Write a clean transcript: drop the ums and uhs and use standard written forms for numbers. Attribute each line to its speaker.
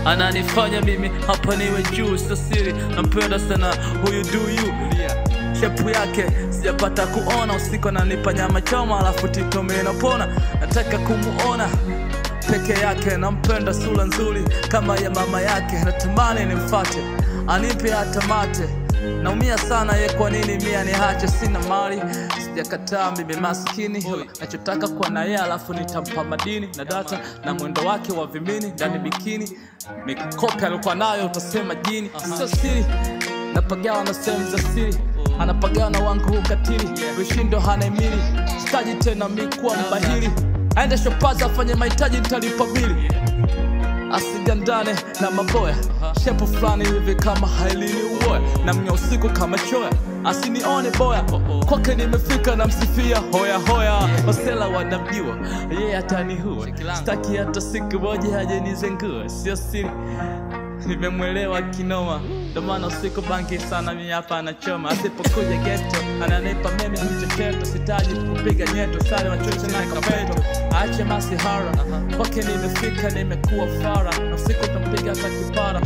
Speaker 1: Ananifanya mimi hapa niwe juu, sio siri. Nampenda sana huyu do you. Shepu yake sijapata kuona, usiku ananipa nyama choma alafu tito mimi napona. Nataka kumuona peke yake, nampenda sura nzuri kama ya mama yake. Natamani nimfuate anipe hata mate. Naumia sana ye kwa nini mimi aniache, sina mali. Sijakataa mimi maskini, nachotaka kwa na yeye alafu nitampa madini na data na mwendo wake wa vimini ndani bikini. Mikopi alikuwa nayo utasema jini, sio siri. Napagawa na sehemu za siri, anapagawa na wangu ukatili. Vishindo hanaimili, sitaji tena mimi kuwa mbahili. Aende shopaza afanye mahitaji nitalipa bili. Asijandane na maboya, shepu fulani hivi kama hailini uoya. Na mnya usiku kama choya, asinione boya. Kwake nimefika na msifia hoya hoya. Wasela wanamjua, yeye atanihua. Sitaki hata siku moja haje nizengua, sio siri. Nimemwelewa kinoma, ndo maana usiku bangi sana mimi hapa anachoma. Asipokuja ghetto ananipa mimi mchecheto. Sitaji kupiga nyeto, sale wachoche na kapeto. Aache masihara, kwake nimefika nimekuwa fara. Na usiku tampiga hata kipara.